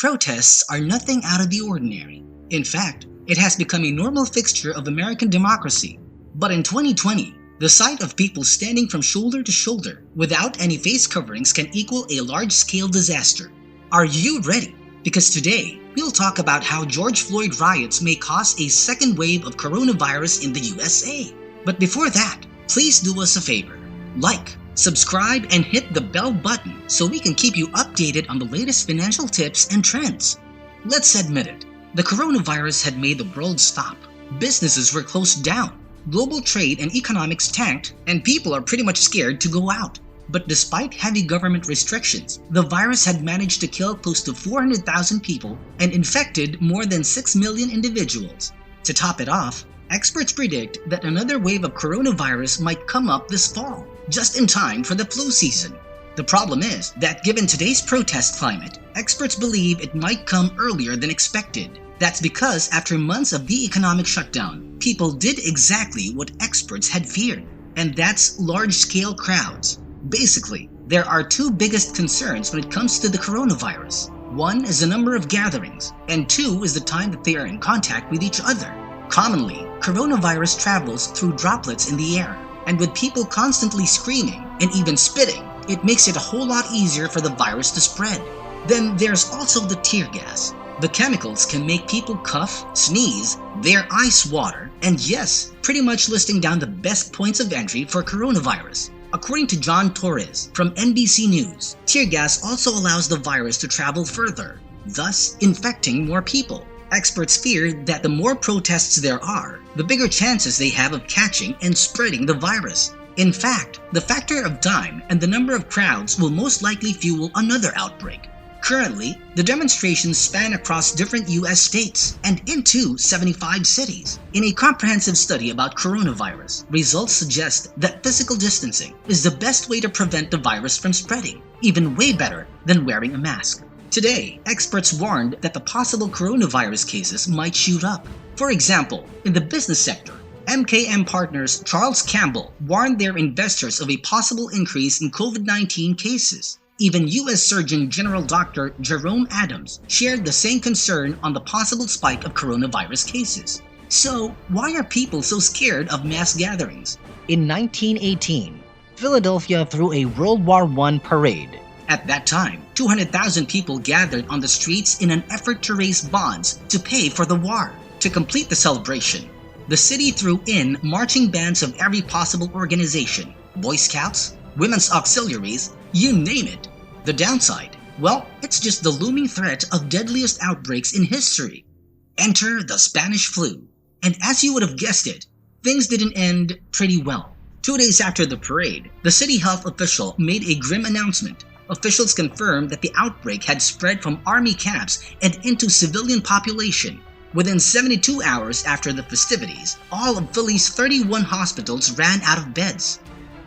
Protests are nothing out of the ordinary. In fact, it has become a normal fixture of American democracy. But in 2020, the sight of people standing from shoulder to shoulder without any face coverings can equal a large-scale disaster. Are you ready? Because today, we'll talk about how George Floyd riots may cause a second wave of coronavirus in the USA. But before that, please do us a favor. Like, subscribe, and hit the bell button so we can keep you updated on the latest financial tips and trends. Let's admit it, the coronavirus had made the world stop. Businesses were closed down, global trade and economics tanked, and people are pretty much scared to go out. But despite heavy government restrictions, the virus had managed to kill close to 400,000 people and infected more than 6 million individuals. To top it off, experts predict that another wave of coronavirus might come up this fall, just in time for the flu season. The problem is that given today's protest climate, experts believe it might come earlier than expected. That's because after months of the economic shutdown, people did exactly what experts had feared, and that's large-scale crowds. Basically, there are two biggest concerns when it comes to the coronavirus. One is the number of gatherings, and two is the time that they are in contact with each other. Commonly, coronavirus travels through droplets in the air, and with people constantly screaming and even spitting, it makes it a whole lot easier for the virus to spread. Then there's also the tear gas. The chemicals can make people cough, sneeze, their eyes water, and yes, pretty much listing down the best points of entry for coronavirus. According to John Torres from NBC News, tear gas also allows the virus to travel further, thus infecting more people. Experts fear that the more protests there are, the bigger chances they have of catching and spreading the virus. In fact, the factor of time and the number of crowds will most likely fuel another outbreak. Currently, the demonstrations span across different US states and into 75 cities. In a comprehensive study about coronavirus, results suggest that physical distancing is the best way to prevent the virus from spreading, even way better than wearing a mask. Today, experts warned that the possible coronavirus cases might shoot up. For example, in the business sector, MKM partners Charles Campbell warned their investors of a possible increase in COVID-19 cases. Even U.S. Surgeon General Dr. Jerome Adams shared the same concern on the possible spike of coronavirus cases. So, why are people so scared of mass gatherings? In 1918, Philadelphia threw a World War I parade. At that time, 200,000 people gathered on the streets in an effort to raise bonds to pay for the war. To complete the celebration, the city threw in marching bands of every possible organization, Boy Scouts, Women's Auxiliaries, you name it. The downside? Well, it's just the looming threat of deadliest outbreaks in history. Enter the Spanish flu. And as you would have guessed it, things didn't end pretty well. 2 days after the parade, the city health official made a grim announcement. Officials confirmed that the outbreak had spread from army camps and into civilian population. Within 72 hours after the festivities, all of Philly's 31 hospitals ran out of beds.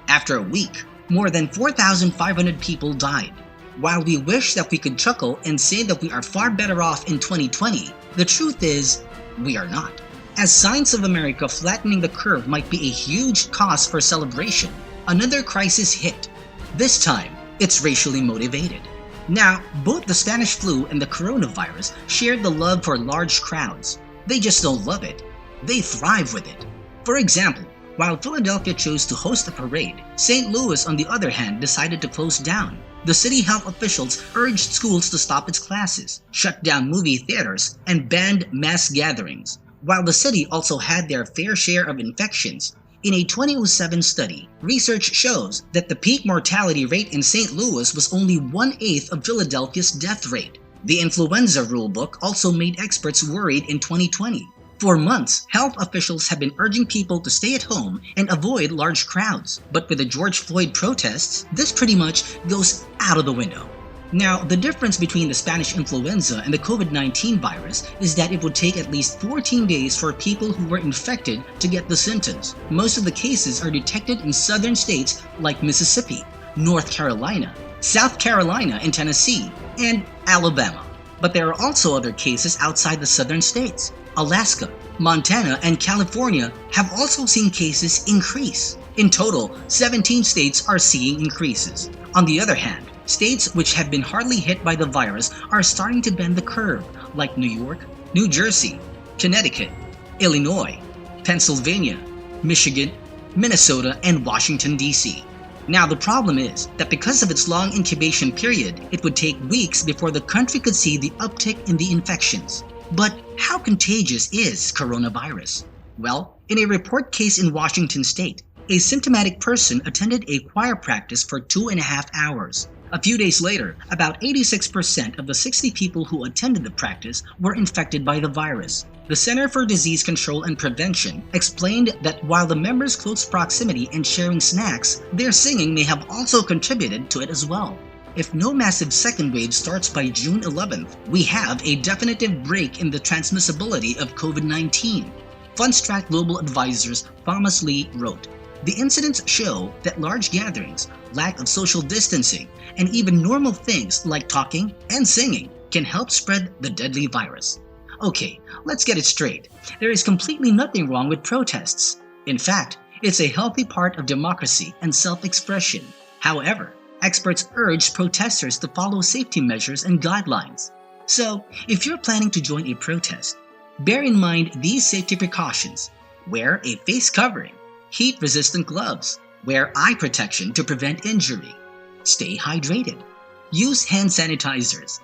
After a week, more than 4,500 people died. While we wish that we could chuckle and say that we are far better off in 2020, the truth is, we are not. As signs of America flattening the curve might be a huge cause for celebration, another crisis hit. This time, it's racially motivated. Now, both the Spanish flu and the coronavirus share the love for large crowds. They just don't love it. They thrive with it. For example, while Philadelphia chose to host a parade, St. Louis, on the other hand, decided to close down. The city health officials urged schools to stop its classes, shut down movie theaters, and banned mass gatherings. While the city also had their fair share of infections, in a 2007 study, research shows that the peak mortality rate in St. Louis was only 1/8 of Philadelphia's death rate. The influenza rulebook also made experts worried in 2020. For months, health officials have been urging people to stay at home and avoid large crowds. But with the George Floyd protests, this pretty much goes out of the window. Now, the difference between the Spanish influenza and the COVID-19 virus is that it would take at least 14 days for people who were infected to get the symptoms. Most of the cases are detected in southern states like Mississippi, North Carolina, South Carolina and Tennessee, and Alabama. But there are also other cases outside the southern states. Alaska, Montana, and California have also seen cases increase. In total, 17 states are seeing increases. On the other hand, States which have been hardly hit by the virus are starting to bend the curve, like New York, New Jersey, Connecticut, Illinois, Pennsylvania, Michigan, Minnesota, and Washington, D.C. Now, the problem is that because of its long incubation period, it would take weeks before the country could see the uptick in the infections. But how contagious is coronavirus? Well, in a report case in Washington state, a symptomatic person attended a choir practice for 2.5 hours. A few days later, about 86% of the 60 people who attended the practice were infected by the virus. The Center for Disease Control and Prevention explained that while the members' close proximity and sharing snacks, their singing may have also contributed to it as well. If no massive second wave starts by June 11th, we have a definitive break in the transmissibility of COVID-19. Funstrat Global Advisors Thomas Lee wrote, "The incidents show that large gatherings, lack of social distancing, and even normal things like talking and singing can help spread the deadly virus." Okay, let's get it straight. There is completely nothing wrong with protests. In fact, it's a healthy part of democracy and self-expression. However, experts urge protesters to follow safety measures and guidelines. So, if you're planning to join a protest, bear in mind these safety precautions. Wear a face covering, heat-resistant gloves, wear eye protection to prevent injury, stay hydrated, use hand sanitizers.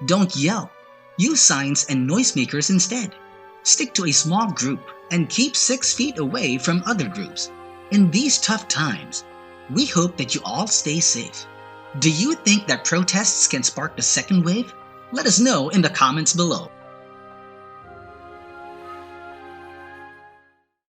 Don't yell. Use signs and noisemakers instead. Stick to a small group and keep 6 feet away from other groups. In these tough times, we hope that you all stay safe. Do you think that protests can spark the second wave? Let us know in the comments below.